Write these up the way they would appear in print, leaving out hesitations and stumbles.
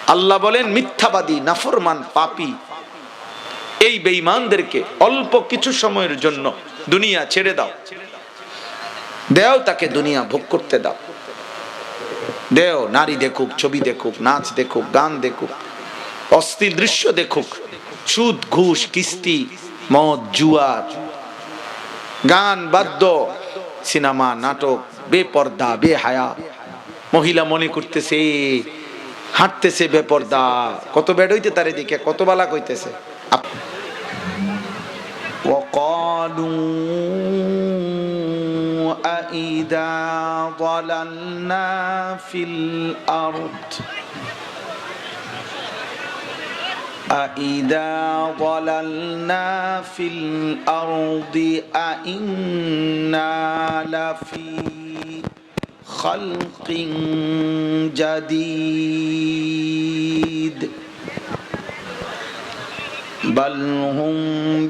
আল্লাহ বলেন মিথ্যাবাদী, নাফরমান, পাপী এই বেঈমানদেরকে অল্প কিছু সময়ের জন্য দুনিয়া ছেড়ে দাও, দেও তাকে দুনিয়া ভোগ করতে দাও, দেও নারী দেখুক, ছবি দেখুক, নাচ দেখুক, গান দেখুক, অস্থির দৃশ্য দেখুক, সুদ, ঘুষ, কিস্তি, মদ, জুয়া, গান, বাদ্য, সিনেমা, নাটক, বেপর্দা, বেহায়া। মহিলা মনে করতেছে হাঁটতেছে বেপর্দা, কত বেড হইতে তার দিকে কত বালা কইতেছে। وقالوا أإذا ضللنا في الأرض أإذا ضللنا في الأرض أإنا لفي خلق جديد بل هم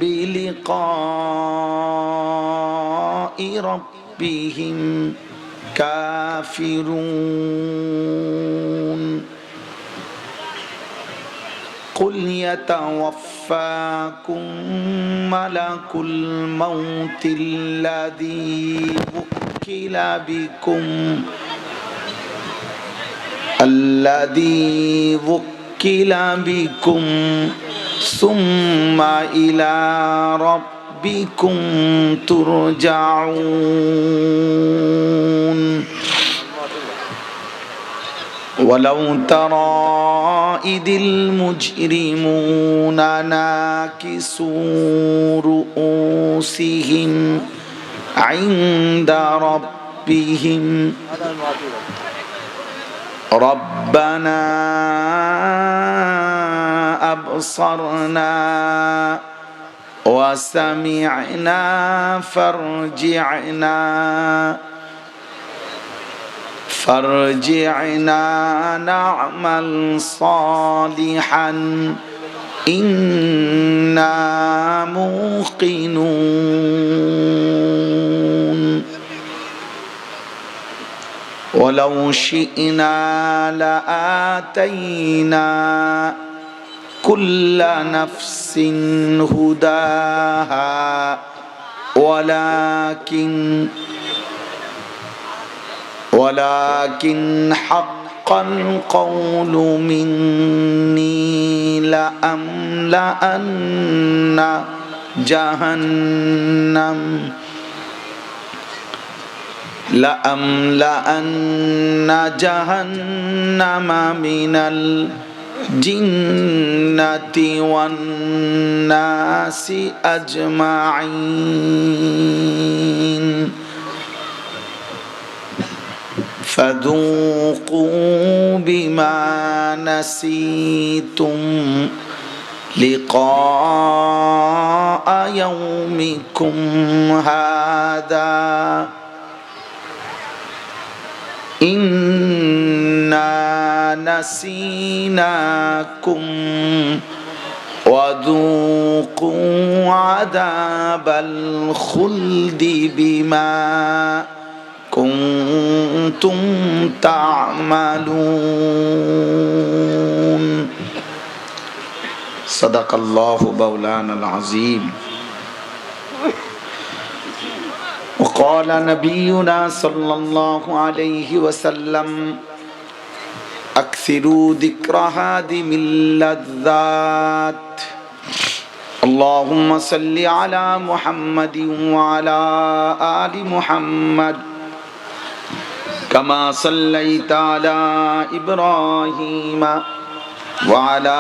بلقاء ربهم كافرون قل يتوفاكم ملك الموت الذي وكل بكم ثم إلى ربكم ترجعون ولو ترى إذ المجرمون ناكسوا رؤوسهم عند ربهم ربنا أبصرنا وسمعنا فارجعنا نعمل صالحا إنا موقنون ولو شئنا لآتينا كل نفس هداها ولكن حق القول مني لأملأن جهنم من الجنة والناس أجمعين فذوقوا بما نسيتم لقاء يومكم هذا إنا نسيناكم وذوقوا عذاب الخلد بما كنتم تعملون صدق الله مولانا العظيم وقال نبينا صلى الله عليه وسلم أكثروا ذكر هادم اللذات اللهم صل على محمد وعلى آل محمد كما صليت على إبراهيم وعلى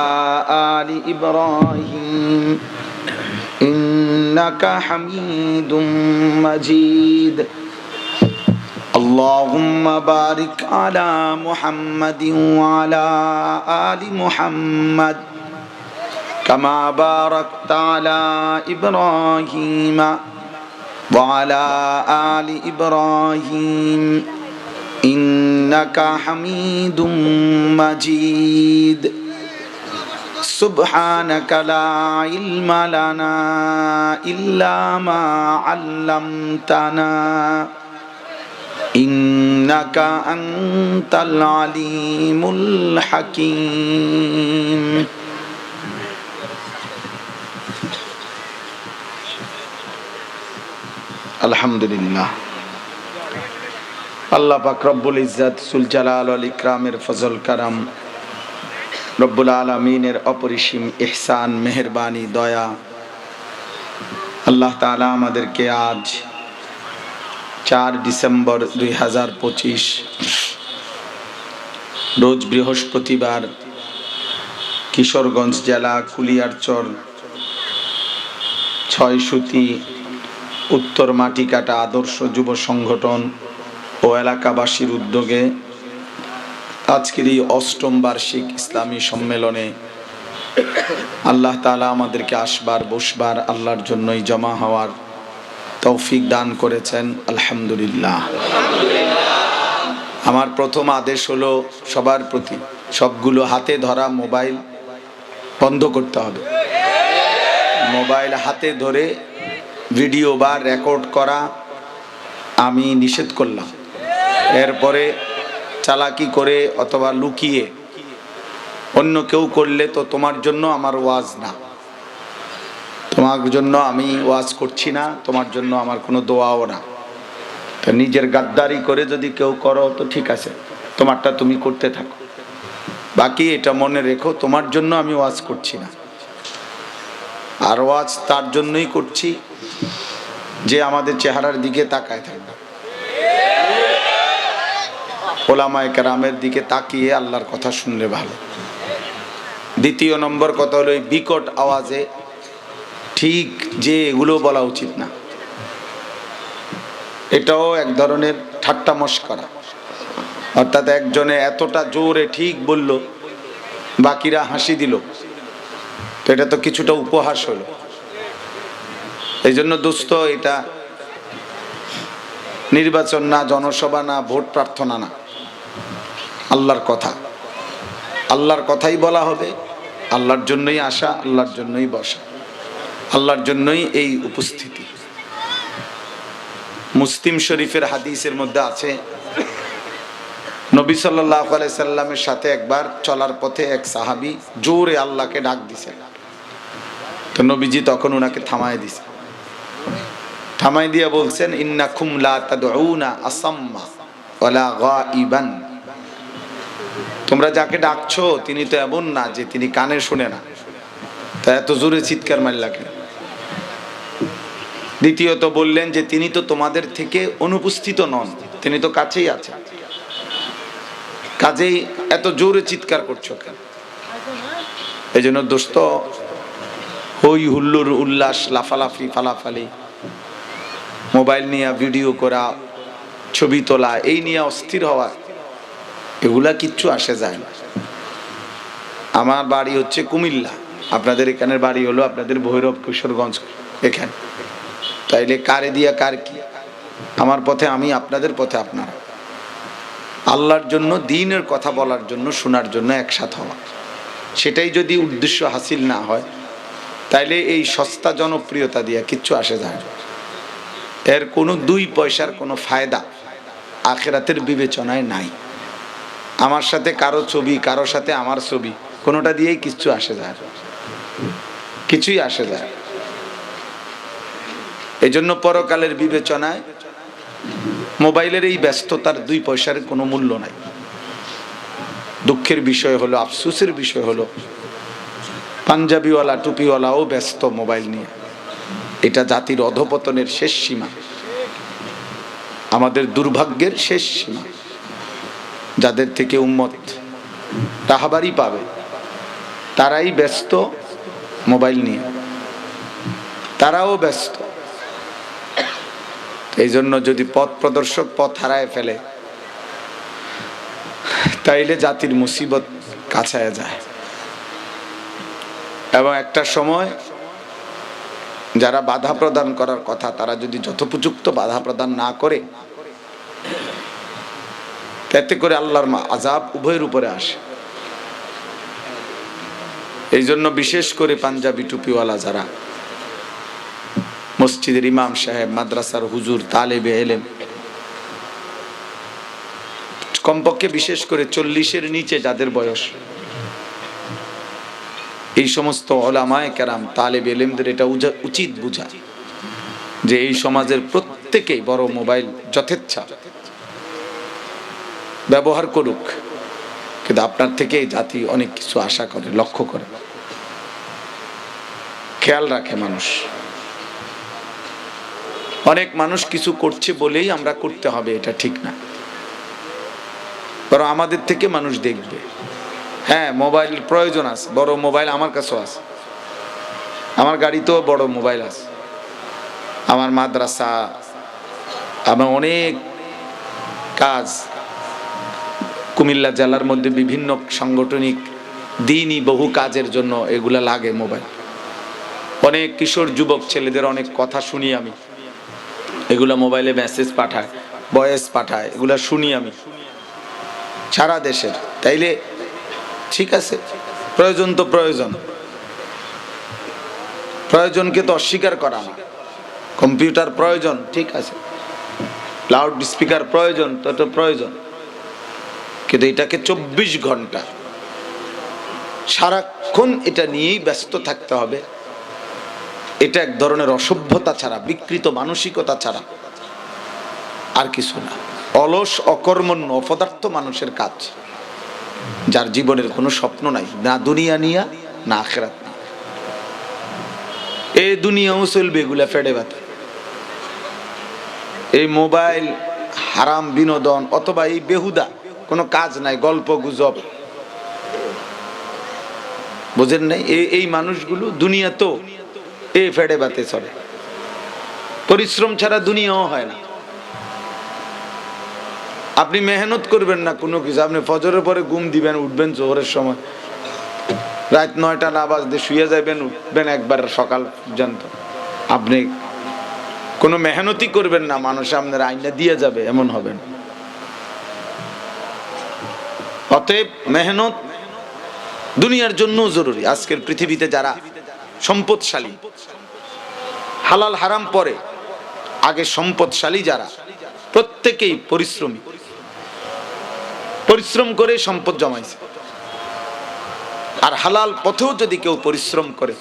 آل إبراهيم إنك حميد مجيد اللهم بارك على محمد وعلى آل محمد كما باركت على إبراهيم وعلى آل إبراهيم إنك حميد مجيد سبحانك لا علم لنا إلا ما علمتنا ইন্নাকা আনতাল আলিমুল হাকিম। আলহামদুলিল্লাহ। আল্লাহ পাক রব্বুল ইজ্জত সুল জালাল ওয়াল ইকরামের ফজল কারাম, রব্বুল আলামিনের অপরিসীম ইহসান, মেহেরবানি, দয়া, আল্লাহ তাআলা আমাদেরকে আজ 4 ডিসেম্বর 2025 রোজ বৃহস্পতিবার কিশোরগঞ্জ জেলা কুলিয়ারচর 6 সুতি উত্তর মাটিকাটা আদর্শ যুব সংগঠন ও এলাকাবাসীর উদ্যোগে আজকের এই 8ম বার্ষিক ইসলামী সম্মেলনে আল্লাহ তাআলা আমাদেরকে আসবার বসবার আল্লাহর জন্যই জমা হওয়ার তৌফিক দান করেছেন। আলহামদুলিল্লাহ। আমার প্রথম আদেশ হলো সবার প্রতি, সবগুলো হাতে ধরা মোবাইল বন্ধ করতে হবে। মোবাইল হাতে ধরে ভিডিও বা রেকর্ড করা আমি নিষেধ করলাম। এরপরে চালাকি করে অথবা লুকিয়ে অন্য কেউ করলে তো তোমার জন্য আমার ওয়াজ না, তোমার জন্য আমি ওয়াজ করছি না, তোমার জন্য আমার কোনো দোয়াও না। তো নিজের গাদ্দারি করে যদি কেউ করো তো ঠিক আছে, তোমারটা তুমি করতে থাকো, বাকি এটা মনে রেখো তোমার জন্য আমি ওয়াজ করছি না। আর ওয়াজ তার জন্যই করছি যে আমাদের চেহারার দিকে তাকায় থাকবে, ওলামায়ে কেরামের দিকে তাকিয়ে আল্লাহর কথা শুনলে ভালো। দ্বিতীয় নম্বর কথা হলো এই বিকট আওয়াজে ঠিক যে এগুলো বলা উচিত না, এটাও এক ধরনের ঠাট্টা মশকরা। অর্থাৎ একজনে এতটা জোরে ঠিক বলল, বাকিরা হাসি দিল, তো এটা তো কিছুটা উপহাস হলো। এই জন্য দোস্ত, এটা নির্বাচন না, জনসভা না, ভোট প্রার্থনা না, আল্লাহর কথা। আল্লাহর কথাই বলা হবে, আল্লাহর জন্যই আসা, আল্লাহর জন্যই বসা, আল্লাহর জন্যই এই উপস্থিতি। মুসলিম শরীফের হাদিসের মধ্যে আছে, নবী সাল্লাল্লাহু আলাইহি সাল্লামের সাথে একবার চলার পথে এক সাহাবী জোরে আল্লাহকে ডাক দিছে, তো নবীজি তখন ওনাকে থামায় দিছে। থামাই দিয়া বলছেন, ইন্নাকুম লা তাদউনা আসাম্মা ওয়ালা গাইবান, তোমরা যাকে ডাকছো তিনি তো এমন না যে তিনি কানে শুনে না, তা এত জোরে চিৎকার মারলা কেন? দ্বিতীয়ত বললেন যে তিনি তো তোমাদের থেকে অনুপস্থিত নন, তিনি তো কাছেই আছেন, কাজেই এত জোরে চিৎকার করছো কেন? এই জন্য দোস্ত, হই হুল্লোড় উল্লাস, লাফালাফি ফালাফালি, মোবাইল নিয়ে ভিডিও করা, ছবি তোলা, এই নিয়ে অস্থির হওয়া, এগুলা কিচ্ছু আসে যায় না। আমার বাড়ি হচ্ছে কুমিল্লা, আপনাদের এখানের বাড়ি হলো আপনাদের ভৈরব কিশোরগঞ্জ এখানে, তাইলে কারে দিয়া কার কি? আমার পথে আমি, আপনাদের পথে আপনারা। আল্লাহর জন্য, দ্বীনের কথা বলার জন্য, শোনার জন্য একসাথ হওয়া, সেটাই যদি উদ্দেশ্য হাসিল না হয় তাইলে এই সস্তা জনপ্রিয়তা দিয়া কিচ্ছু আসে যায় না। এর কোনো 2 পয়সার কোনো ফায়দা আখিরাতের বিবেচনায় নাই। আমার সাথে কারো ছবি, কারো সাথে আমার ছবি, কোনোটা দিয়েই কিচ্ছু আসে যায়, কিছুই আসে যায়। এই জন্য পরকালের বিবেচনায় মোবাইলের এই ব্যস্ততার 2 পয়সার কোনো মূল্য নাই। দুঃখের বিষয় হলো, আফসোসের বিষয় হলো, পাঞ্জাবিওয়ালা টুপিওয়ালাও ব্যস্ত মোবাইল নিয়ে। এটা জাতির অধপতনের শেষ সীমা, আমাদের দুর্ভাগ্যের শেষ সীমা। যাদের থেকে উম্মত রাহাবারি পাবে তারাই ব্যস্ত মোবাইল নিয়ে, তারাও ব্যস্ত। এই জন্য যদি পথ প্রদর্শক পথ হারায় ফেলে তাইলে জাতির মুসিবত কাছায় যায়। এবং একটা সময় যারা বাধা প্রদান করার কথা, তারা যদি যথোপযুক্ত বাধা প্রদান না করে, এতে করে আল্লাহর আযাব উভয়ের উপরে আসে। এই জন্য বিশেষ করে পাঞ্জাবি টুপিওয়ালা যারা, মসজিদের ইমাম সাহেব, মাদ্রাসার হুজুর, তালেবে ইলম, কমপক্ষে বিশেষ করে 40-এর নিচে যাদের বয়স, এই সমস্ত ওলামায়ে কেরাম তালেব ইলমদের এটা উচিত বুঝা যে এই সমাজের প্রত্যেকেই বড় মোবাইল যথেচ্ছা ব্যবহার করুক, কিন্তু আপনার থেকে জাতি অনেক কিছু আশা করে, লক্ষ্য করে, খেয়াল রাখে মানুষ। অনেক মানুষ কিছু করছে বলেই আমরা করতে হবে, এটা ঠিক না। বরং আমাদের থেকে মানুষ দেখবে। হ্যাঁ, মোবাইল প্রয়োজন আছে, বড় মোবাইল আমার কাছেও আছে, আমার গাড়িতেও বড় মোবাইল আছে, আমার মাদ্রাসা, আমার অনেক কাজ, কুমিল্লা জেলার মধ্যে বিভিন্ন সাংগঠনিক দিনই বহু কাজের জন্য এগুলা লাগে মোবাইল। অনেক কিশোর যুবক ছেলেদের অনেক কথা শুনি আমি, এগুলা মোবাইলে মেসেজ পাঠায়, ভয়েস পাঠায়, এগুলা শুনি আমি সারা দেশের। তাইলে ঠিক আছে, প্রয়োজন তো প্রয়োজন, প্রয়োজনকে তো অস্বীকার করা না। কম্পিউটার প্রয়োজন, ঠিক আছে, লাউড স্পিকার প্রয়োজন, তত প্রয়োজন, কিন্তু এটাকে 24 ঘন্টা সারাক্ষণ এটা নিয়েই ব্যস্ত থাকতে হবে, এটা এক ধরনের অসভ্যতা ছাড়া, বিকৃত মানসিকতা ছাড়া আর কিছু না। অলস, অকর্মণ্য, অপদার্থ মানুষের কাজ, যার জীবনের কোনো স্বপ্ন নাই, না দুনিয়া নিয়া না আখিরাত নিয়া। এই দুনিয়াও চলবে এগুলা ফেডে বাতে। এই মোবাইল হারাম বিনোদন অথবা এই বেহুদা কোনো কাজ নাই, গল্প গুজব, বুঝেন নাই? এই মানুষগুলো দুনিয়া তো এই ফেডে বাতে চলে। পরিশ্রম ছাড়া দুনিয়াও হয় না। আপনি মেহনত করবেন না কোনো কিছু, আপনি ফজরের পরে ঘুম দিবেন, উঠবেন জোহরের সময়, রাত 9টা না বাজতে শুয়ে যাবেন, উঠবেন একবার সকাল পর্যন্ত। আপনি কোনো মেহনতই করবেন না, মানুষ আপনার আইনা দিয়ে যাবে, এমন হবেন। অতএব মেহনত দুনিয়ার জন্য জরুরি। আজকের পৃথিবীতে যারা সম্পদশালী, হালাল হারাম পরে, আগে সম্পদশালী যারা, প্রত্যেকেই পরিশ্রমী, পরিশ্রম করে সম্পদ জমাইছে। আর হালাল পথেও যদি কেউ পরিশ্রম করে,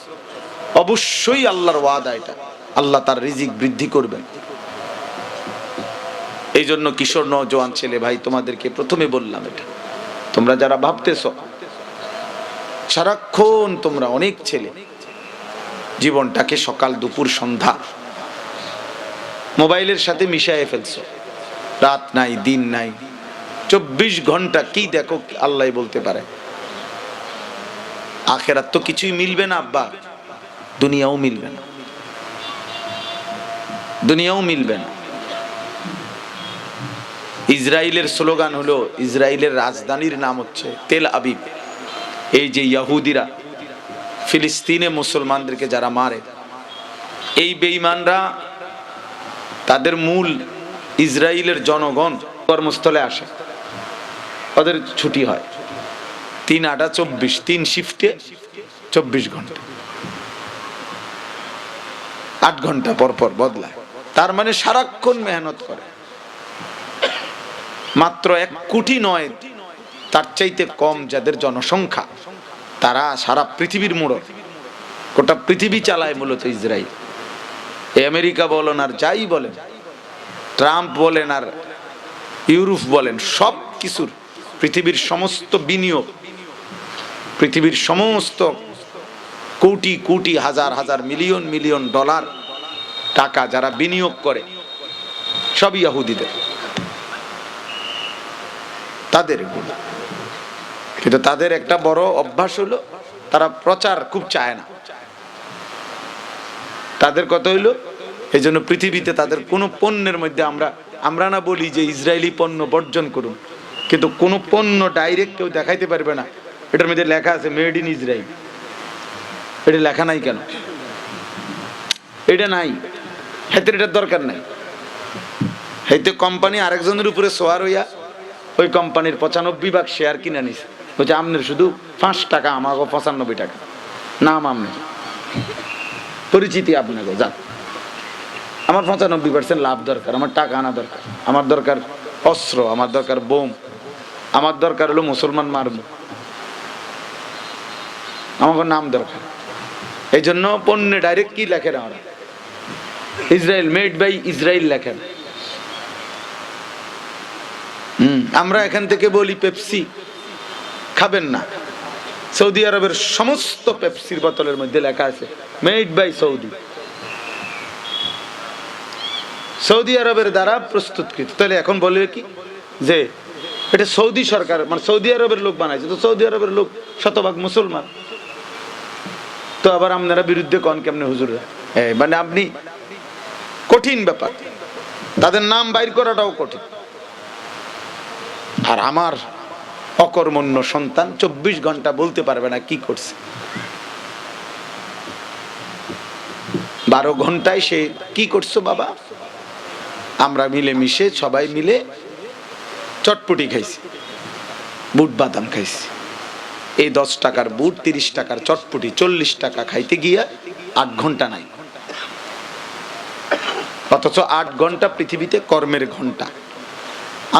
অবশ্যই আল্লাহর ওয়াদা এটা, আল্লাহ তার রিজিক বৃদ্ধি করবেন। এই জন্য কিশোর নওজোয়ান ছেলে ভাই, তোমাদেরকে প্রথমে বললাম এটা, তোমরা যারা ভাবতেছ সারাক্ষণ তোমরা অনেক ছেলে জীবনটাকে সকাল দুপুর সন্ধ্যা মোবাইলের সাথে মিশায়ে ফেলছো, রাত নাই দিন নাই, 24 ঘন্টা কি দেখো আল্লাহ বলতে পারে। আখেরাত তো কিছুই মিলবে না আব্বা, দুনিয়াও মিলবে না, দুনিয়াও মিলবে না। ইসরায়েলের স্লোগান হলো, ইসরায়েলের রাজধানীর নাম হচ্ছে তেল আবিব। এই যে ইহুদিরা ফিলিস্তিনে মুসলমানদেরকে যারা মারে, এই বেঈমানরা, তাদের মূল ইসরায়েলের জনগণ কর্মস্থলে আসে, ওদের ছুটি হয় 3-8-24, 3 শিফটে 24 ঘন্টা, 8 ঘন্টা পর পর বদলায়। তার মানে সারাক্ষণ মেহনত করে। মাত্র 1 কোটি নয়, তার চাইতে কম যাদের জনসংখ্যা, তারা সারা পৃথিবীর মোড়, গোটা পৃথিবী চালায় মূলত ইসরায়েল। আমেরিকা বলেন আর যাই বলেন, ট্রাম্প বলেন আর ইউরোপ বলেন, সব কিছুর পৃথিবীর সমস্ত বিনিয়োগ, পৃথিবীর সমস্ত কোটি কোটি হাজার হাজার মিলিয়ন মিলিয়ন ডলার টাকা যারা বিনিয়োগ করে, সব ইহুদিদের, তাদের। কিন্তু তাদের একটা বড় অভ্যাস হলো, তারা প্রচার খুব চায় না। তাদের কথা হইলো, এই জন্য পৃথিবীতে তাদের কোনো পণ্যের মধ্যে আমরা না বলি যে ইসরায়েলি পণ্য বর্জন করুন, কিন্তু কোনো পণ্য ডাইরেক্ট কেউ দেখাইতে পারবে না এটার মধ্যে লেখা আছে মেড ইন ইসরায়েল। এটা লেখা নাই কেন? এটা নাই, হাতে এটার দরকার নাই। হাইতে কোম্পানি আরেকজনের উপরে সোয়ার হইয়া ওই কোম্পানির 95% শেয়ার কিনে নিছে, বলছে আপনার শুধু 5 টাকা, আমাকে 95 টাকা, নাম আপনার, পরিচিতি আপনাকে, যান। আমার 95% লাভ দরকার, আমার টাকা আনা দরকার, আমার দরকার অস্ত্র, আমার দরকার বোম, আমার দরকার হলো মুসলমান মারব, আমার নাম দরকার। এই জন্য পণ্যে ডাইরেক্ট কি লেখেন আমরা, ইসরায়েল, মেড বাই ইসরায়েল লেখেন। আমরা এখান থেকে বলি পেপসি খাবেন না, সৌদি আরবের সমস্ত পেপসির বোতলের মধ্যে লেখা আছে মেড বাই সৌদি, সৌদি আরবের দ্বারা প্রস্তুতকৃত। তাহলে এখন বলবে কি যে এটা সৌদি সরকার, মানে সৌদি আরবের লোক বানাইছে, তো সৌদি আরবের লোক শতভাগ মুসলমান, তো আবার আপনারা বিরুদ্ধে কন কেমনে হুজুররা? মানে আপনি, কঠিন ব্যাপার, তাদের নাম বাইর করাটাও কঠিন। আর আমার অকর্মণ্য সন্তান 24 ঘন্টা বলতে পারবে না কি করছে, 12 ঘন্টায় সে কি করছো বাবা? আমরা মিলে মিশে সবাই মিলে চটপটি খাইছি, বুট বাদাম খাইছি। এই 10 টাকার বুট, 30 টাকার চটপটি, 40 টাকা খাইতে গিয়া 8 ঘন্টা নাই। অথচ 8 ঘন্টা পৃথিবীতে কর্মের ঘন্টা,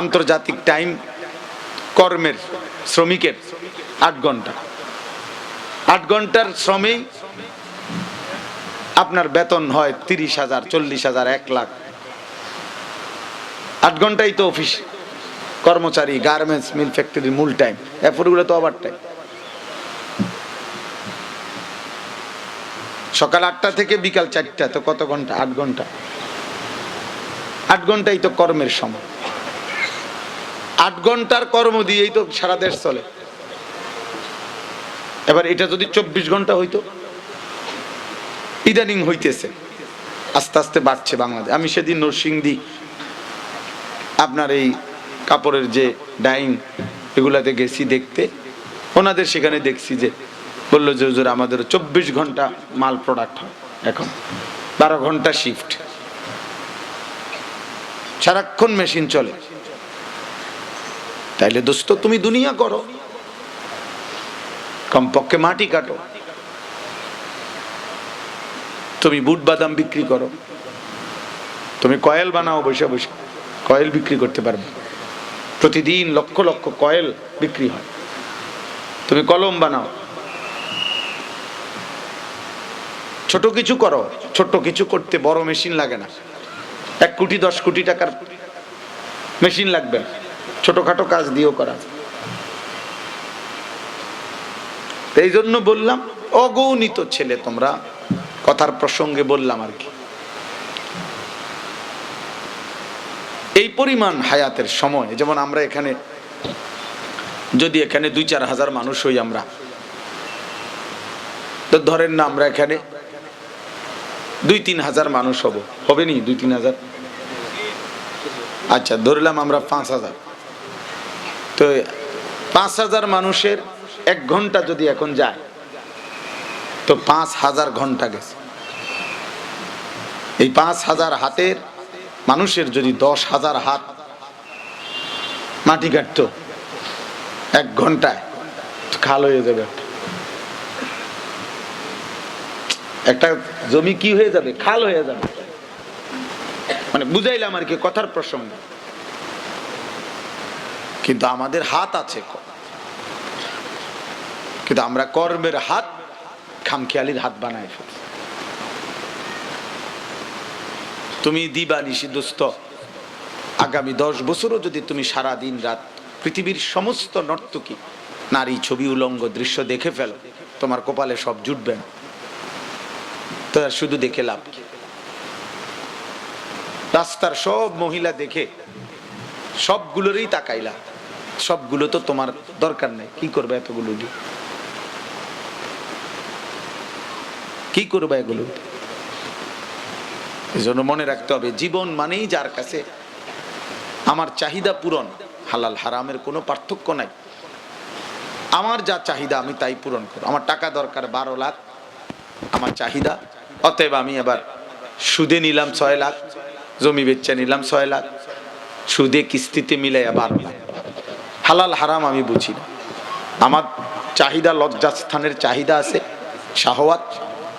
আন্তর্জাতিক টাইম কর্মের, শ্রমিকের 8 ঘন্টা। 8 ঘন্টার শ্রমেই আপনার বেতন হয় 30,000, 40,000, 1 লাখ। 8 ঘন্টাই তো অফিস কর্মচারী, গার্মেন্টস, মিল, ফ্যাক্টরির মূল টাইম। এরপরগুলো তো ওভার টাইম। সকাল 8টা থেকে বিকাল 4টা, তো কত ঘন্টা? 8 ঘন্টা। 8 ঘন্টাই তো কর্মের সময়। 8 ঘন্টার কর্ম দিয়েই তো সারা দেশ চলে। এবার এটা যদি 24 ঘন্টা হইতো, ইদানিং হইতেছে, আস্তে আস্তে বাড়ছে বাংলাদেশ। আমি সেদিন নরসিংদী আপনার এই কাপড়ের যে ডাইং এগুলাতে গেছি দেখতে, ওনাদের সেখানে দেখছি যে বললো যে হুজুর আমাদের 24 ঘন্টা মাল প্রোডাক্ট হয়, এখন 12 ঘন্টা শিফট, সারাক্ষণ মেশিন চলে। তাইলে দোস্ত তুমি দুনিয়া করো, কমপক্ষে মাটি কাটো, তুমি বুট বাদাম বিক্রি করো, তুমি কয়েল বানাও, বসে বসে কয়েল বিক্রি করতে পারবে, প্রতিদিন লক্ষ লক্ষ কয়েল বিক্রি হয়। তুমি কলম বানাও, ছোট কিছু করো। ছোট কিছু করতে বড় মেশিন লাগে না, 1 কোটি 10 কোটি টাকার মেশিন লাগবে, ছোটখাটো কাজ দিয়েও করা। এই জন্য বললাম অগণিত ছেলে তোমরা, কথার প্রসঙ্গে বললাম আর কি, এই পরিমাণ হায়াতের সময়। যেমন আমরা এখানে যদি এখানে 2-4 হাজার মানুষ হই, আমরা তো ধরেন না আমরা এখানে 2-3 হাজার মানুষ হব, হবে নি 2-3 হাজার? আচ্ছা ধরলাম আমরা 5 হাজার, তো 5 হাজার মানুষের 1 ঘন্টা যদি এখন যায়, তো 5,000 ঘন্টা গেছে। এই 5,000 হাতের মানুষের যদি 10,000 হাত মাটি কাটতো 1 ঘন্টায়, খাল হয়ে যাবে। একটা জমি কি হয়ে যাবে? খাল হয়ে যাবে। মানে বুঝাইলাম আর কি কথার প্রসঙ্গ। কিন্তু আমাদের হাত আছে, কিন্তু আমরা কর্মের হাত খামখেয়ালির হাত বানাই ফেলি। তুমি দিবা নিশি দোস্ত, আগামী 10 বছরও যদি তুমি সারা দিন রাত পৃথিবীর সমস্ত নর্তকী নারী ছবি উলঙ্গ দৃশ্য দেখে ফেলো, তোমার কপালে সব জুটবে না। তো শুধু দেখে লাভ কি? রাস্তার সব মহিলা দেখে সবগুলোরই তাকাইলা, সবগুলো তো তোমার দরকার নেই, কি করবে এতগুলো দিয়ে? কি করবে এগুলো? এই জন্য মনে রাখতে হবে, জীবন মানেই যার কাছে আমার চাহিদা পূরণ, হালাল হারামের কোনো পার্থক্য নাই। আমার যা চাহিদা আমি তাই পূরণ করব। আমার টাকা দরকার 12 লাখ, আমার চাহিদা, অতএব আমি এবার সুদে নিলাম 6 লাখ, জমি বেচে নিলাম 6 লাখ, সুদে কিস্তিতে মিলাইয়া 12 লাখ। হালাল হারাম আমি বুঝি না। আমার চাহিদা, লজ্জাস্থানের চাহিদা আছে, শাহওয়াত,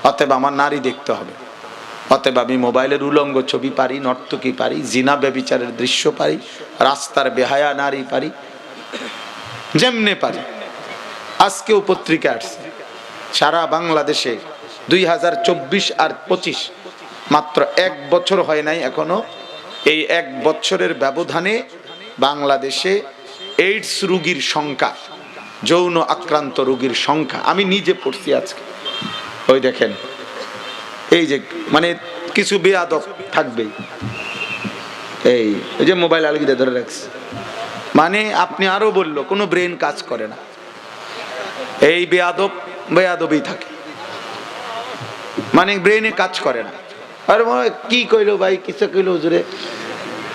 অতএব আমার নারী দেখতে হবে। অতএব আমি মোবাইলের উলঙ্গ ছবি পারি, নর্তকী পারি, জিনা ব্যভিচারের দৃশ্য পারি, রাস্তার বেহায়া নারী পারি, যেমনে পারে। আজকেও পত্রিকা আসছে সারা বাংলাদেশে 2024 আর 25 মাত্র 1 বছর হয় নাই এখনো, এই 1 বছরের ব্যবধানে বাংলাদেশে এইডস রোগীর সংখ্যা, যৌন আক্রান্ত রোগীর সংখ্যা, আমি নিজে পড়ছি আজকে। ওই দেখেন, এই যে মানে কিছু বেয়াদব থাকবেই, এই যে মোবাইল আলগিদে ধরে রাখছে, মানে আপনি আরো বললো কোনো ব্রেন কাজ করে না, এই বেয়াদবই থাকে, মানে ব্রেনে কাজ করে না। আর কি কইলো ভাই, কিছু কইলো হুজুরে,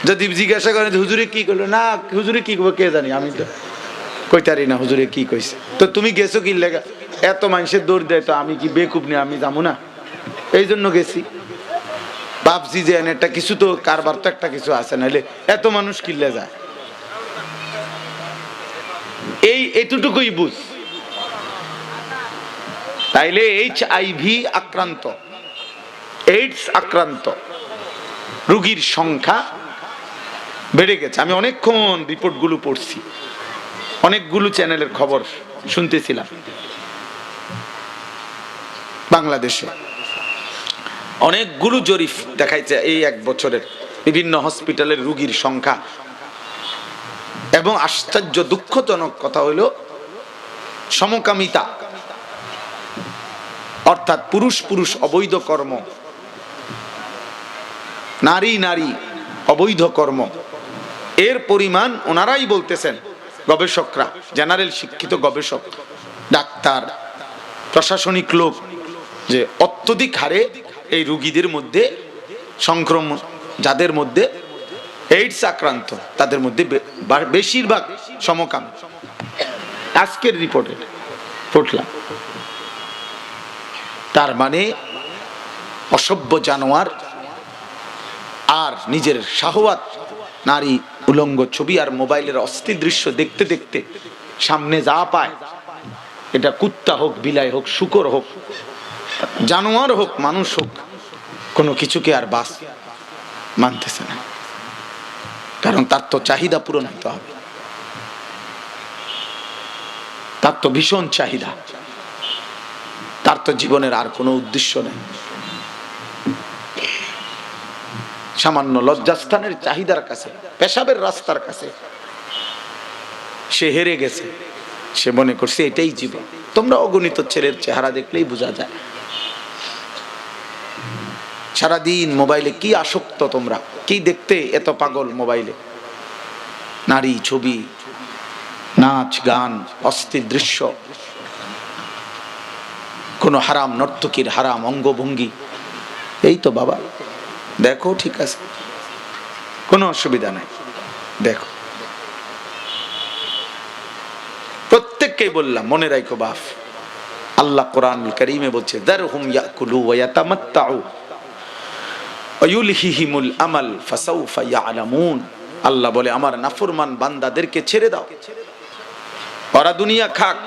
যদি জিজ্ঞাসা করেন হুজুরে কি কইলো, না হুজুরে কি কে জানি, আমি তো কইতারি না হুজুরে কি কইছে। তো তুমি গেছো কি লেগা, এত মানুষের দৌড় দেয়, তো আমি কি বেকুব নিয়ে আমি যাবো না, এই জন্য গেছি। ভাবছি যে একটা কিছু তো কারবার তো একটা কিছু আছে, নাহলে এত মানুষ কিনলে যায়। এতটুকুই বুঝ। তাইলে HIV আক্রান্ত, এইডস আক্রান্ত রোগীর সংখ্যা বেড়ে গেছে। আমি অনেকক্ষণ রিপোর্টগুলো পড়ছি, অনেকগুলো চ্যানেলের খবর শুনতেছিলাম। বাংলাদেশে অনেকগুলো জরিপ দেখাইছে এই 1 বছরের বিভিন্ন হসপিটালের রোগীর সংখ্যা, এবং আশ্চর্য দুঃখজনক কথা হইল সমকামিতা, অর্থাৎ পুরুষ পুরুষ অবৈধ কর্ম, নারী নারী অবৈধ কর্ম, এর পরিমাণ ওনারাই বলতেছেন, গবেষকরা, জেনারেল শিক্ষিত গবেষক, ডাক্তার, প্রশাসনিক লোক, যে অত্যধিক হারে এই রোগীদের মধ্যে সংক্রমণ, যাদের মধ্যে এইডস আক্রান্ত তাদের মধ্যে বেশিরভাগ সমকাম। আজকের রিপোর্টে পড়লাম। তার মানে অসভ্য জানোয়ার আর নিজের শাহওয়াত, নারী উলঙ্গ ছবি আর মোবাইলের অস্থির দৃশ্য দেখতে দেখতে সামনে যা পায়, এটা কুত্তা হোক, বিলাই হোক, শূকর হোক, জানোয়ার হোক, মানুষ হোক, কোনো কিছুকে আর বাস মানতেছে না, কারণ তার তো চাহিদা পূরণ হতে হবে, তার তো ভীষণ চাহিদা, তার তো জীবনের আর কোনো উদ্দেশ্য নেই। সামান্য লজ্জাস্থানের চাহিদার কাছে, পেশাবের রাস্তার কাছে সে হেরে গেছে, সে মনে করছে এটাই জীবন। তোমরা অগণিত ছেলের চেহারা দেখলেই বোঝা যায়, সারাদিন মোবাইলে কি আসক্ত, তোমরা কি দেখতে এত পাগল মোবাইলে, নারী ছবি, নাচ গান, অস্থির দৃশ্য, কোন হারাম নর্তকীর হারাম অঙ্গভঙ্গি, এই তো বাবা দেখো, ঠিক আছে, কোনো অসুবিধা নাই, দেখো। প্রত্যেককেই বললাম, মনে রাখো বাপ, আল্লাহ কোরআনুল কারীমে বলছে, যারহুম ইয়াকুলু ওয়া ইয়াতামাত্তাউ ওয়া ইউলহিহিমুল আমাল ফাসাউফা ইয়ালামুন। আল্লাহ বলে, আমার নাফরমান বান্দাদেরকে ছেড়ে দাও, ওরা দুনিয়া খাক,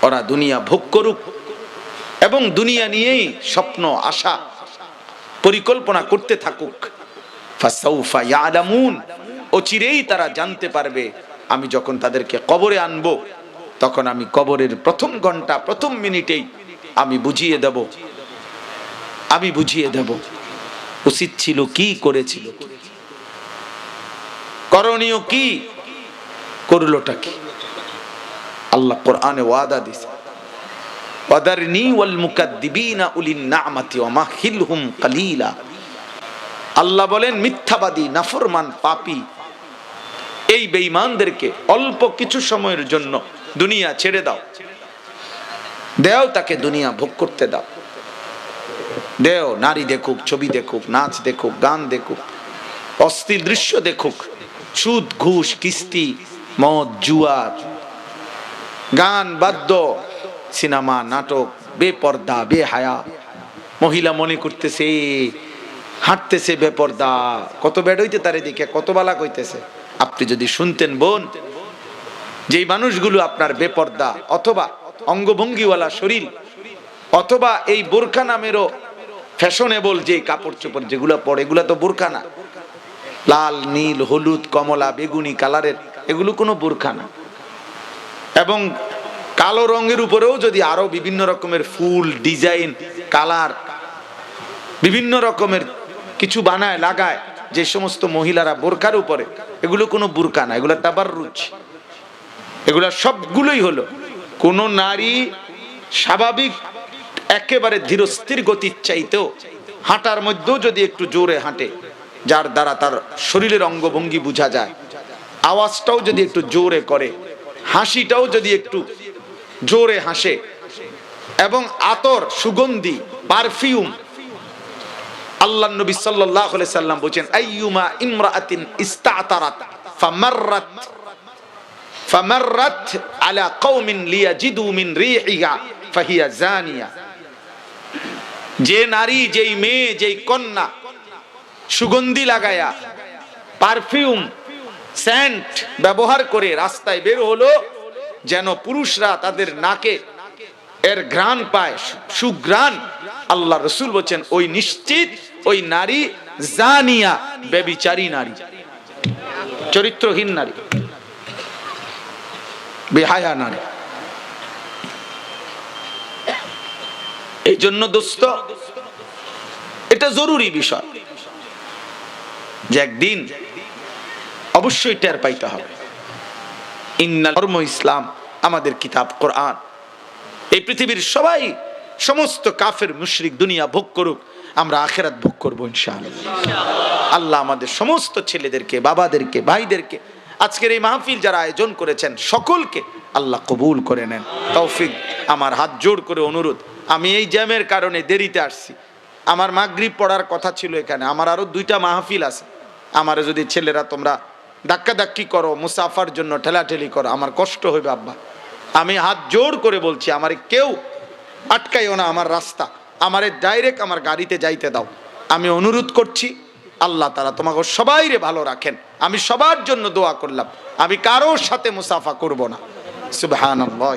ওরা দুনিয়া ভোগ করুক, এবং দুনিয়া নিয়েই স্বপ্ন, আশা, পরিকল্পনা করতে থাকুক। ফাসাউফা ইয়ালামুন, অচিরেই তারা জানতে পারবে। আমি যখন তাদেরকে কবরে আনবো, তখন আমি কবরের প্রথম ঘন্টা, প্রথম মিনিটেই আমি বুঝিয়ে দেব উচিত ছিল কি, করেছিল করণীয় কি, করলোটা কি। আল্লাহ কোরআনে ওয়াদা দিয়েছে, ওয়াদারনি ওয়াল মুকাদ্দিবিনা উলিন নি'মাতি ওয়া মাহিলহুম কালিলা। আল্লাহ বলেন, মিথ্যাবাদী, নাফরমান, পাপী এই বেঈমানদেরকে অল্প কিছু সময়ের জন্য দুনিয়া ছেড়ে দাও, তাকে দুনিয়া ভোগ করতে দাও, নারী দেখুক, ছবি দেখুক, নাচ দেখুক, গান দেখুক, অস্থির দৃশ্য দেখুক, সুদ, ঘুষ, কিস্তি, মদ, জুয়া, গান, বাদ্য, সিনেমা, নাটক, বেপর্দা, বেহায়া। মহিলা মনে করতেছে হাঁটতেছে বেপর্দা, কত বেড হইতে তারে দেখে কত বালা কইতেছে। আপনি যদি শুনতেন বোন, যেই মানুষগুলো আপনার বেপর্দা অথবা অঙ্গভঙ্গিওয়ালা শরীর, অথবা এই বোরকা নামেরও ফ্যাশনেবল যে কাপড় চোপড় যেগুলো পরে, এগুলা তো বোরকা না, লাল, নীল, হলুদ, কমলা, বেগুনি কালারের এগুলো কোনো বোরখা না। এবং কালো রঙের উপরেও যদি আরো বিভিন্ন রকমের ফুল, ডিজাইন, কালার, বিভিন্ন রকমের কিছু বানায় লাগায় যে সমস্ত মহিলারা বোরখার উপরে, এগুলো কোনো বোরখা না, এগুলো তাবাররুজ। এগুলা সবগুলোই হলো কোন নারী স্বাভাবিক একেবারে ধীরস্থির গতির চাইতেও হাঁটার মধ্যেও যদি একটু জোরে হাঁটে, যার দ্বারা তার শরীরের অঙ্গভঙ্গি বোঝা যায়, আওয়াজটাও যদি একটু জোরে করে, হাসিটাও যদি একটু জোরে হাসে, এবং আতর, সুগন্ধি, পারফিউম, আল্লাহ নবী সাল্লাল্লাহু আলাইহি সাল্লাম বলেন, আইয়ুমা ইমরাআতিন ইস্তাতারাত ফামাররাত আলা কওমিন লিয়াজিদু মিন রিহিহা ফাহিয়া জানিয়া। যে নারী, যেই মেয়ে, যেই কন্যা সুগন্ধি লাগায়া, পারফিউম, সেন্ট ব্যবহার করে রাস্তায় বের হলো, যেন পুরুষরা তাদের নাকে এর ঘ্রাণ পায়, সুঘ্রাণ, আল্লাহ রাসূল বলেন ওই নিশ্চিত ওই নারী জানিয়া, ব্যভিচারী নারী, চরিত্রহীন নারী, বেহায়া নারী। এই জন্য দোস্ত, এটা জরুরি বিষয় যে একদিন অবশ্যই টের পাইতে হবে। ইন্নাল ধর্ম ইসলাম, আমাদের কিতাব কোরআন। এই পৃথিবীর সবাই, সমস্ত কাফের মুশরিক দুনিয়া ভোগ করুক, আমরা আখিরাত ভোগ করবো ইনশাআল্লাহ। আল্লাহ আমাদের সমস্ত ছেলেদেরকে, বাবাদেরকে, ভাইদেরকে, আজকের এই মাহফিল যারা আয়োজন করেছেন সকলকে আল্লাহ কবুল করে নেন, তৌফিক। আমার হাত জোড় করে অনুরোধ, আমি এই জ্যামের কারণে দেরিতে আসছি, আমার মাগরিব পড়ার কথা ছিল এখানে, আমার আরো 2টা মাহফিল আছে। আমার যদি ছেলেরা তোমরা ধাক্কাধাক্কি করো, মুসাফার জন্য ঠেলাঠেলি করো, আমার কষ্ট হইবে আব্বা। আমি হাত জোড় করে বলছি, আমারে কেউ আটকাইও না আমার রাস্তা, আমারে ডাইরেক্ট আমার গাড়িতে যাইতে দাও। আমি অনুরোধ করছি, আল্লাহ তাআলা তোমাকে সবাইরে ভালো রাখেন। আমি সবার জন্য দোয়া করলাম, আমি কারোর সাথে মুসাফা করব না। সুবহানাল্লাহ।